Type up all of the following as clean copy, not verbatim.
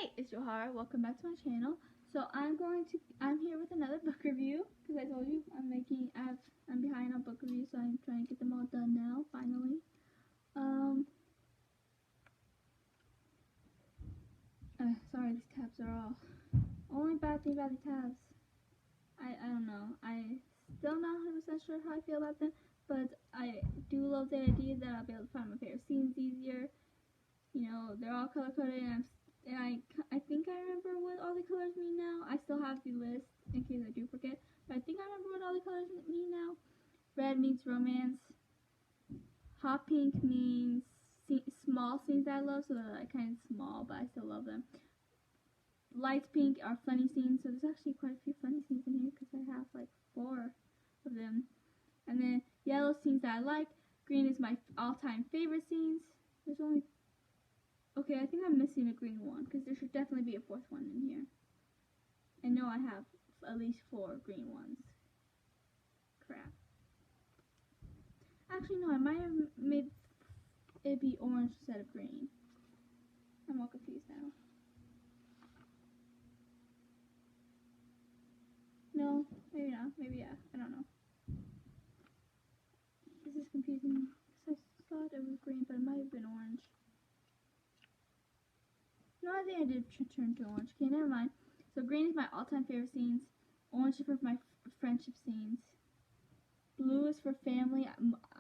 Hey, it's Johara. Welcome back to my channel. So I'm here with another book review because I told you I'm behind on book reviews, so I'm trying to get them all done now. Finally. Sorry, these tabs are all. Only bad thing about the tabs. I don't know. I still not 100% sure how I feel about them, but I do love the idea that I'll be able to find my favorite scenes easier. You know, they're all color coded, and I think I remember what all the colors mean now. I still have the list in case I do forget, but I think I remember what all the colors mean now. Red means romance. Hot pink means small scenes that I love, so they're like kind of small, but I still love them. Light pink are funny scenes, so there's actually quite a few funny scenes in here because I have like 4 of them. And then yellow scenes that I like. Green is my all-time favorite scenes. There's only Okay, I think I'm missing a green one because there should definitely be a 4th one in here. I know I have at least 4 green ones. Crap. Actually, no, I might have made it be orange instead of green. I'm all confused now. No, maybe not. Maybe yeah. I don't know. This is confusing because I thought it was green, but it might have been orange. No, I think I did turn to orange. Okay, never mind. So green is my all-time favorite scenes. Orange is for my friendship scenes. Blue is for family.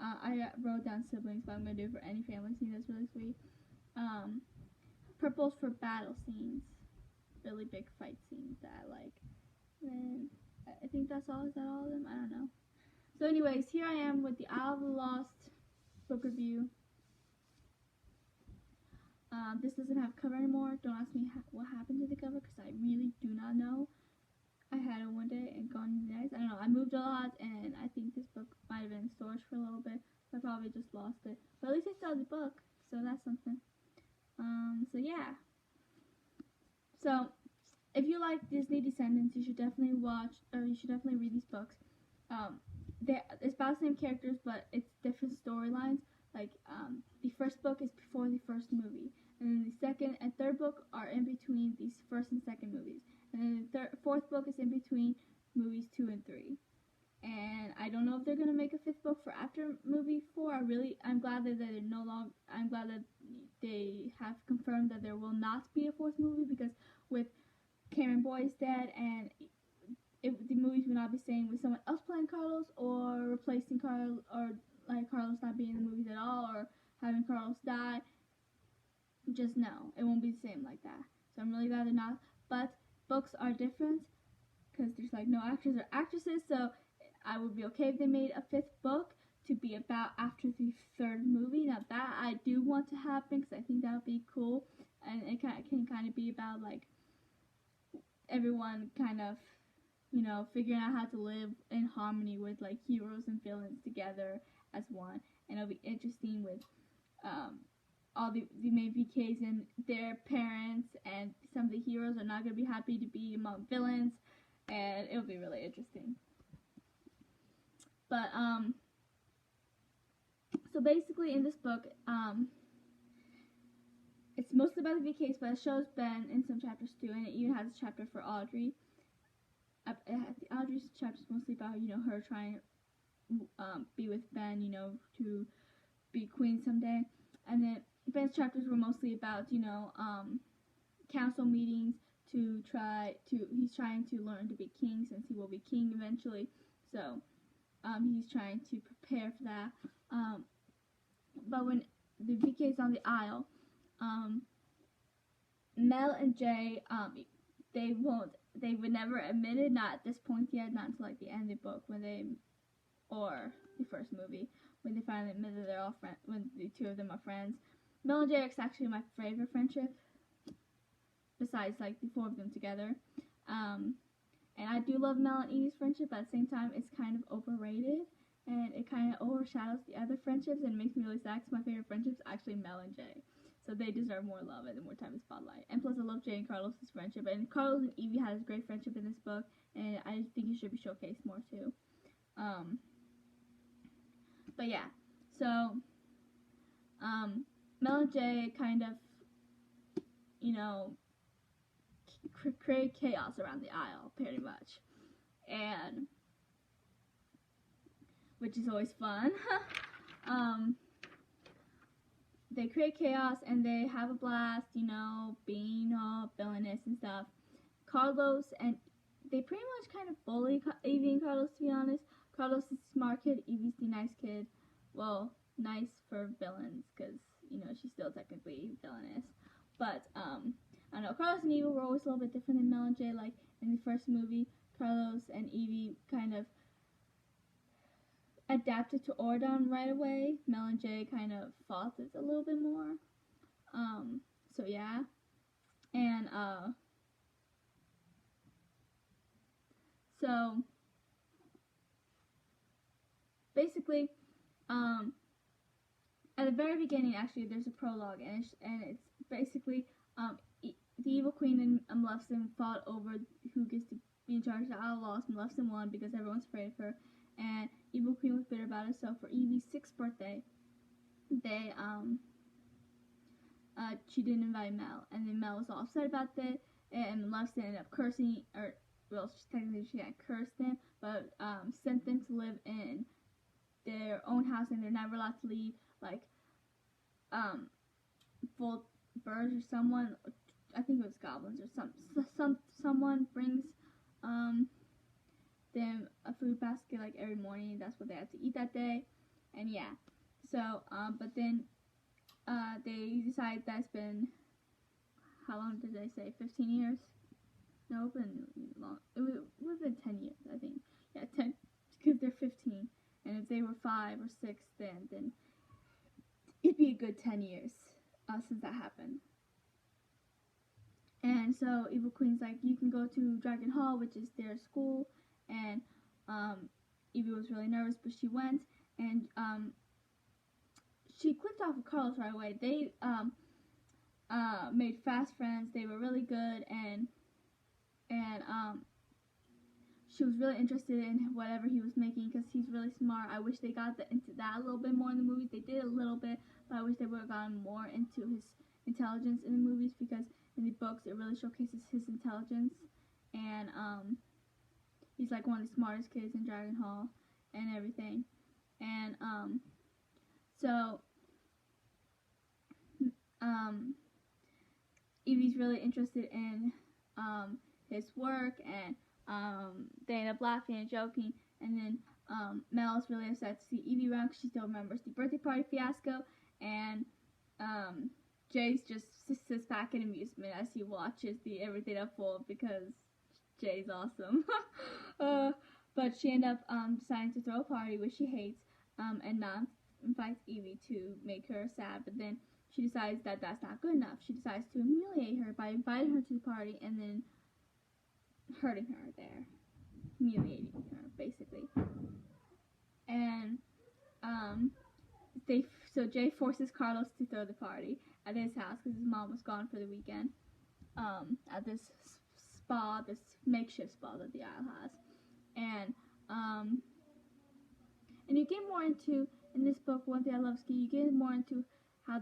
I wrote down siblings, but I'm going to do it for any family scene that's really sweet. Purple is for battle scenes. Really big fight scenes that I like. And I think that's all. Is that all of them? I don't know. So anyways, here I am with the Isle of the Lost book review. This doesn't have a cover anymore. Don't ask me what happened to the cover because I really do not know. I had it one day and gone the next. I don't know. I moved a lot, and I think this book might have been in storage for a little bit. So I probably just lost it. But at least I still have the book, so that's something. So yeah. So if you like Disney Descendants, you should definitely read these books. It's about the same characters, but it's different storylines. Like the first book is before the first movie, and then the second and third book are in between these first and second movies, and then the fourth book is in between movies 2 and 3. And I don't know if they're gonna make a 5th book for after movie 4. I'm glad that they're no longer. I'm glad that they have confirmed that there will not be a 4th movie because with Cameron Boyce dead and the movies will not be staying with someone else playing Carlos or replacing Carlos or like Carlos not being in the movies at all or having Carlos die. Just no, it won't be the same like that. So I'm really glad they're not. But books are different because there's like no actors or actresses, so I would be okay if they made a 5th book to be about after the 3rd movie. Now that I do want to happen because I think that would be cool, and it can kind of be about like everyone kind of, you know, figuring out how to live in harmony with like heroes and villains together as one. And it'll be interesting with all the main VKs and their parents, and some of the heroes are not going to be happy to be among villains, and it'll be really interesting. But so basically in this book, it's mostly about the VKs, but it shows Ben in some chapters too, and it even has a chapter for Audrey. Audrey's chapter is mostly about, you know, her trying to be with Ben, you know, to be queen someday. And then Ben's chapters were mostly about, you know, council meetings he's trying to learn to be king since he will be king eventually. So he's trying to prepare for that. But when the VK is on the Isle, Mel and Jay, they would never admit it, not at this point yet, not until like the end of the book or the first movie, when they finally admit that they're all friends, when the 2 of them are friends. Mel and Jay are actually my favorite friendship, besides like the 4 of them together. And I do love Mel and Edie's friendship, but at the same time, it's kind of overrated, and it kind of overshadows the other friendships, and it makes me really sad because my favorite friendship's actually Mel and Jay. So they deserve more love and more time in spotlight. And plus, I love Jay and Carlos' friendship, and Carlos and Evie had a great friendship in this book, and I think it should be showcased more too. But yeah, so Mel and Jay kind of, you know, create chaos around the aisle, pretty much, and which is always fun. They create chaos and they have a blast, being all villainous and stuff. Carlos and they pretty much kind of bully Evie and Carlos, to be honest. Carlos is the smart kid, Evie's the nice kid. Well, nice for villains, because, she's still technically villainous. But, I don't know, Carlos and Evie were always a little bit different than Mel and Jay. Like, in the first movie, Carlos and Evie kind of adapted to Ordon right away. Mel and Jay kind of fought it a little bit more. So yeah. And, so, basically, at the very beginning, actually, there's a prologue, and it's basically, the Evil Queen and Maleficent fought over who gets to be in charge of the Outlaws. Maleficent won because everyone's afraid of her, and Evil Queen was bitter about it. So for Evie's 6th birthday, they she didn't invite Mel, and then Mel was all upset about that, and Maleficent ended up cursing, technically she had cursed them, but sent them to live in their own house, and they're never allowed to leave. Like full birds or someone, I think it was goblins or someone brings them a food basket like every morning. That's what they had to eat that day, and yeah. So but then they decide that's been, how long did they say? 15 years? No, it's been long. It would have been 10 years, I think. Yeah, 10, because they're 15, and if they were 5 or 6 then it'd be a good 10 years since that happened. And so Evil Queen's like, you can go to Dragon Hall, which is their school, and Evie was really nervous, but she went, and she clicked off with Carlos right away. They made fast friends. They were really good, and she was really interested in whatever he was making because he's really smart. I wish they got into that a little bit more in the movies. They did a little bit, but I wish they would have gotten more into his intelligence in the movies, because in the books it really showcases his intelligence, and he's like one of the smartest kids in Dragon Hall and everything. And so Evie's really interested in his work, and they end up laughing and joking, and then Mel's really upset to see Evie around because she still remembers the birthday party fiasco, and Jay's just sits back in amusement as he watches the everything unfold because Jay's awesome. But she ends up deciding to throw a party, which she hates, and Mel invites Evie to make her sad, but then she decides that that's not good enough. She decides to humiliate her by inviting her to the party and then hurting her there, humiliating her basically. And so Jay forces Carlos to throw the party at his house because his mom was gone for the weekend, at this spa, this makeshift spa that the Isle has, and you get more into, in this book, one thing I love, you get more into how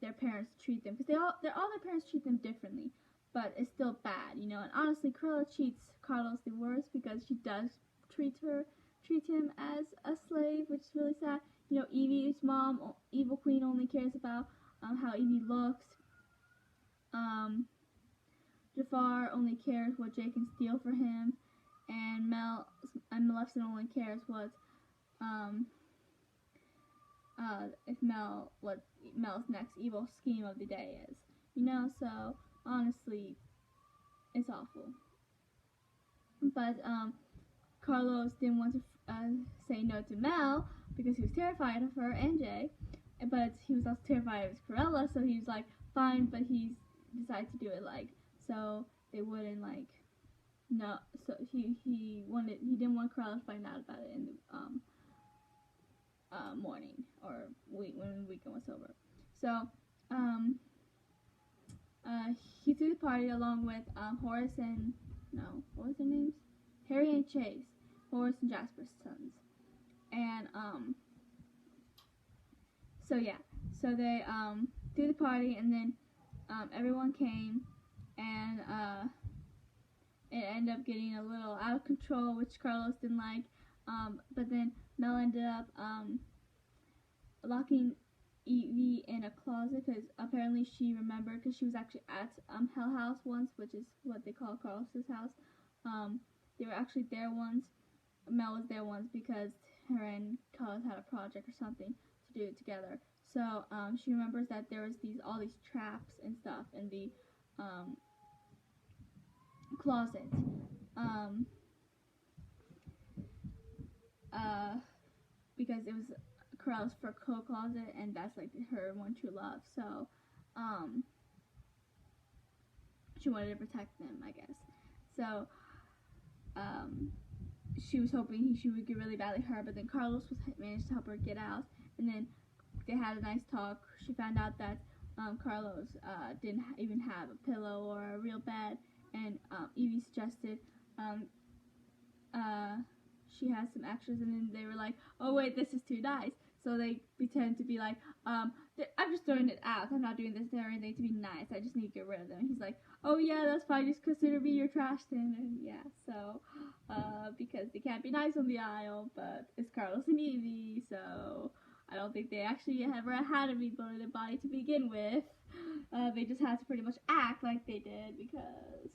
their parents treat them, because all their parents treat them differently, but it's still bad, And honestly, Cruella treats Carlos the worst because she does treat him as a slave, which is really sad. Evie's mom, Evil Queen, only cares about how Evie looks. Jafar only cares what Jay can steal for him, and Maleficent only cares what what Mel's next evil scheme of the day is. So honestly, it's awful. But Carlos didn't want to say no to Mel because he was terrified of her and Jay, but he was also terrified of Cruella, so he was like, fine, but he decided to do it so they wouldn't no. So he didn't want Cruella to find out about it in the morning or when the weekend was over. So he threw the party along with Horace and what was their names? Harry and Chase, Horace and Jasper's sons. And so yeah, so they threw the party, and then everyone came, and ended up getting a little out of control, which Carlos didn't like. But then Mel ended up locking Evie in a closet because apparently she remembered, because she was actually at Hell House once, which is what they call Carlos's house. They were actually there once. Mel was there once because her and Carlos had a project or something to do together. So she remembers that there was all these traps and stuff in the closet. Because it was Carl's fur coat closet, and that's like her one true love. So she wanted to protect them, I guess. So she was hoping she would get really badly hurt, but then Carlos managed to help her get out, and then they had a nice talk. She found out that Carlos didn't even have a pillow or a real bed, and Evie suggested she has some extras, and then they were like, oh wait, this is too nice. So they pretend to be like, I'm just throwing it out. I'm not doing this or anything to be nice. I just need to get rid of them. And he's like, oh yeah, that's fine. Just consider me your trash tin. And yeah, so because they can't be nice on the aisle, but it's Carlos and Evie, so I don't think they actually ever had a meat bone in their body to begin with. They just had to pretty much act like they did because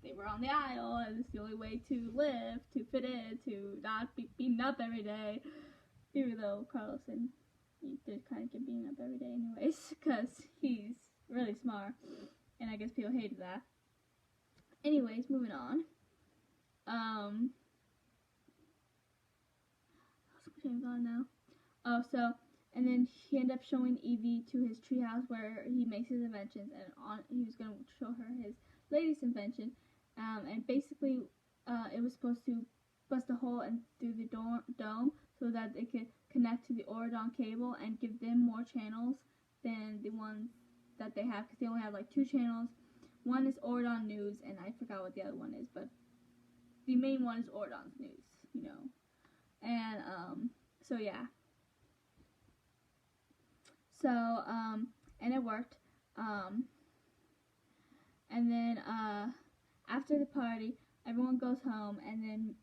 they were on the aisle, and it's the only way to live, to fit in, to not be beaten up every day. Even though Carlos and he did kind of get beaten up every day anyways, because he's really smart, and I guess people hated that. Anyways, moving on. What's my name on now? Oh, so, and then he ended up showing Evie to his treehouse where he makes his inventions, and he was going to show her his latest invention, and basically, it was supposed to bust a hole through the dome so that they could connect to the Auradon cable and give them more channels than the ones that they have, because they only have like 2 channels. One is Auradon News, and I forgot what the other one is, but the main one is Auradon's News, you know. And so yeah. So and it worked. And then after the party, everyone goes home, and then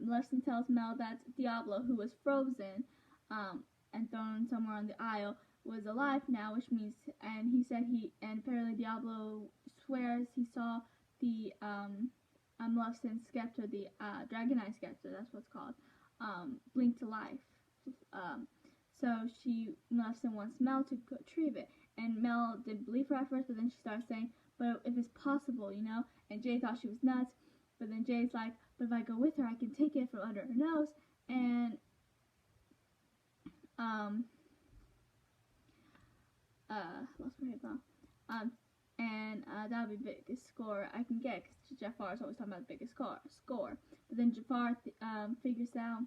Leslie tells Mel that Diablo, who was frozen and thrown somewhere on the aisle, was alive now, which means, and he said and apparently Diablo swears he saw the Maleficent scepter, the Dragonite scepter, that's what it's called, blink to life. So Maleficent wants Mel to retrieve it, and Mel didn't believe her at first, but then she started saying, but if it's possible, you know, and Jay thought she was nuts, but then Jay's like, but if I go with her, I can take it from under her nose, and lost my head now. And that would be the biggest score I can get, because Jafar is always talking about the biggest score. But then Jafar figures out,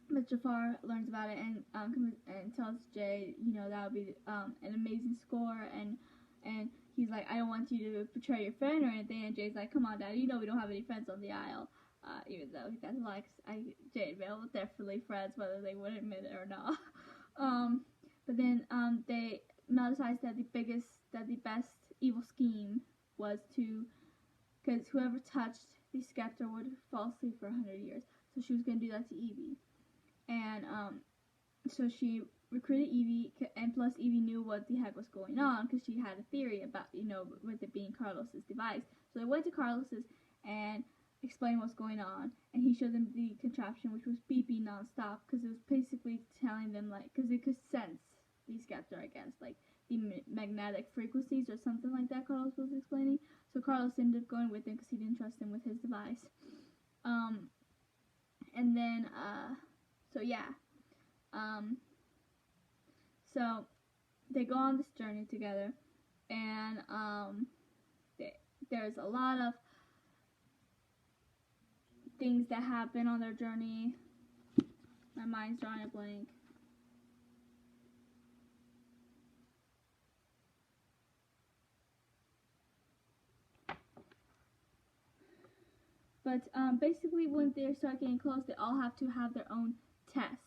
but Jafar learns about it and tells Jay, you know, that would be an amazing score, and he's like, I don't want you to betray your friend or anything, and Jay's like, come on, Dad, you know we don't have any friends on the aisle, even though that's like, Jay and Mel were definitely friends, whether they would admit it or not. But then Mel decides that the best evil scheme was because whoever touched the scepter would fall asleep for 100 years, so she was going to do that to Evie. And so she recruited Evie, and plus Evie knew what the heck was going on, because she had a theory about, you know, with it being Carlos's device. So they went to Carlos's and explained what's going on, and he showed them the contraption, which was beeping nonstop, because it was basically telling them, like, because it could sense the scepter, I guess, like the magnetic frequencies or something like that, Carlos was explaining. So Carlos ended up going with him because he didn't trust him with his device. And then so yeah, so they go on this journey together, and there's a lot of things that happen on their journey. My mind's drawing a blank. But basically, when they start getting close, they all have to have their own tests.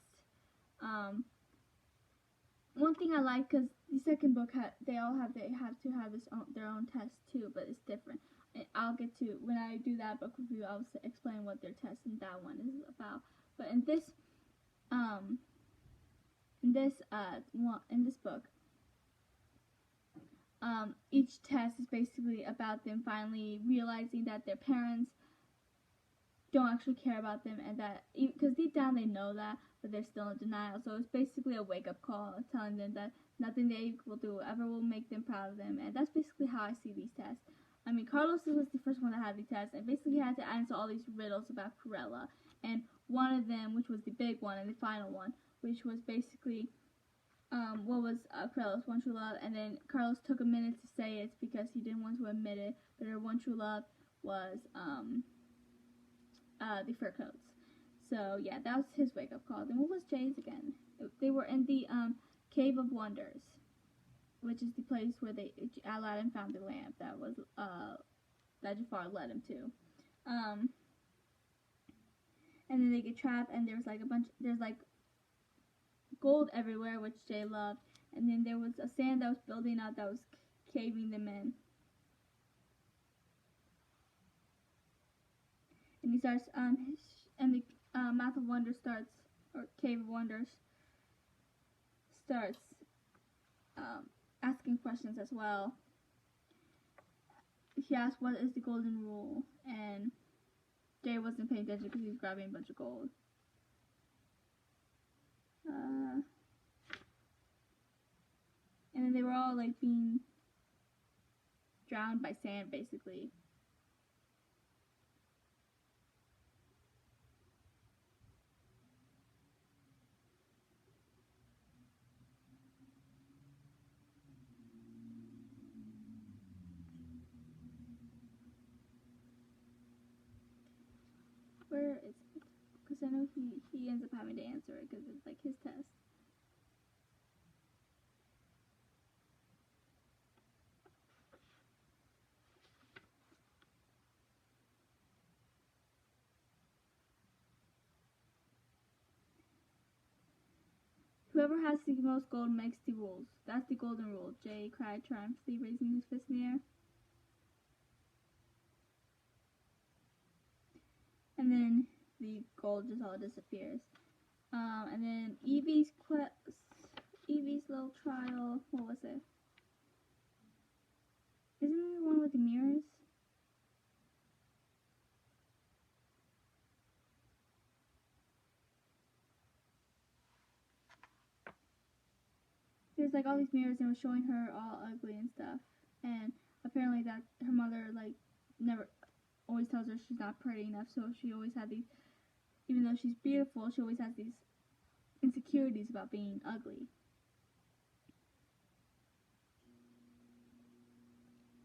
One thing I like, because the second book they have to have their own test too, but it's different. And I'll get to when I do that book review. I'll explain what their test in that one is about. But in this book, each test is basically about them finally realizing that their parents don't actually care about them, and that because deep down they know that, but they're still in denial. So it's basically a wake-up call telling them that nothing they will do ever will make them proud of them, and that's basically how I see these tests. I mean, Carlos was the first one that had the test, and basically had to answer all these riddles about Cruella, and one of them, which was the big one and the final one, which was basically what was Cruella's one true love, and then Carlos took a minute to say it because he didn't want to admit it, but her one true love was the fur coats. So yeah, that was his wake-up call. Then what was Jay's again? They were in the Cave of Wonders, which is the place where Aladdin found the lamp that was that Jafar led him to. And then they get trapped, and there's like gold everywhere, which Jay loved. And then there was a sand that was building up that was caving them in. And he starts and the Mouth of Wonder starts, or Cave of Wonders starts asking questions as well. He asked, "What is the golden rule?" And Jay wasn't paying attention because he was grabbing a bunch of gold. And then they were all like being drowned by sand, basically. Where is it? Because I know he ends up having to answer it because it's like his test. Whoever has the most gold makes the rules. That's the golden rule, Jay cried triumphantly, raising his fist in the air. And then the gold just all disappears. And then Evie's little trial, what was it? Isn't it the one with the mirrors? There's like all these mirrors and it was showing her all ugly and stuff. And apparently that her mother like never always tells her she's not pretty enough, so she always had these, even though she's beautiful, she always has these insecurities about being ugly.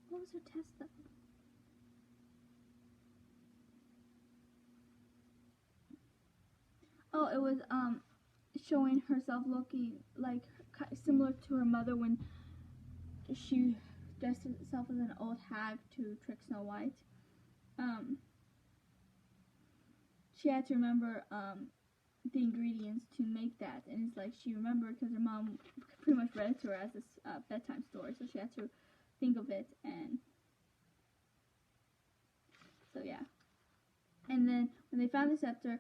What was her test though? Oh, it was showing herself looking like similar to her mother when she dressed herself as an old hag to trick Snow White. She had to remember the ingredients to make that, and it's like she remembered because her mom pretty much read it to her as a bedtime story, so she had to think of it, and so yeah. And then when they found the scepter,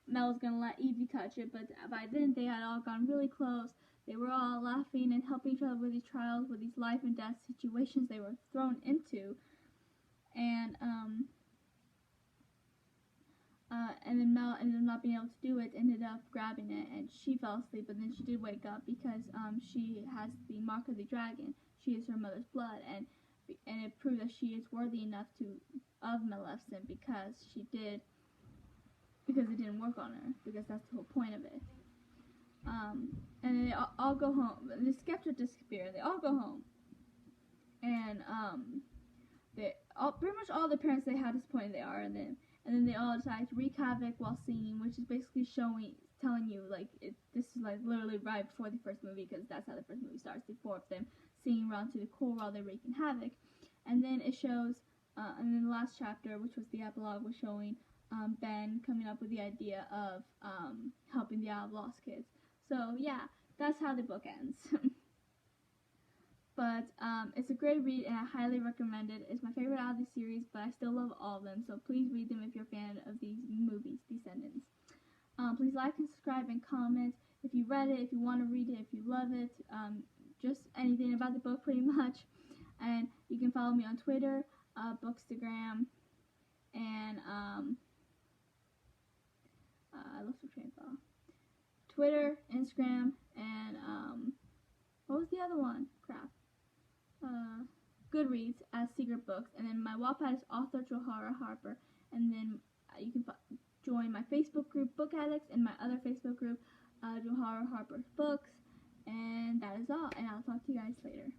Mel was gonna let Evie touch it, but by then they had all gone really close. They were all laughing and helping each other with these trials, with these life and death situations they were thrown into, and then Mel ended up not being able to do it, ended up grabbing it, and she fell asleep, but then she did wake up because she has the mark of the dragon. She is her mother's blood, and it proved that she is worthy enough of Maleficent because it didn't work on her, because that's the whole point of it. And then they all go home. The Skepta disappear. They all go home, and pretty much all the parents they had disappointed they are, and then they all decide to wreak havoc while singing, which is basically telling you like this is like literally right before the first movie, because that's how the first movie starts. The four of them singing around to the core while they're wreaking havoc, and then it shows. And then the last chapter, which was the epilogue, was showing Ben coming up with the idea of helping the Isle of Lost kids. So yeah, that's how the book ends. But it's a great read, and I highly recommend it. It's my favorite out of the series, but I still love all of them, so please read them if you're a fan of these movies, Descendants. Please like and subscribe and comment if you read it, if you want to read it, if you love it, just anything about the book pretty much. And you can follow me on Twitter, Bookstagram, and I lost my train of thought. Twitter, Instagram, and what was the other one? Crap. Goodreads as Secret Books, and then my Wattpad is author Johara Harper, and then you can join my Facebook group Book Addicts and my other Facebook group Johara Harper Books, and that is all, and I'll talk to you guys later.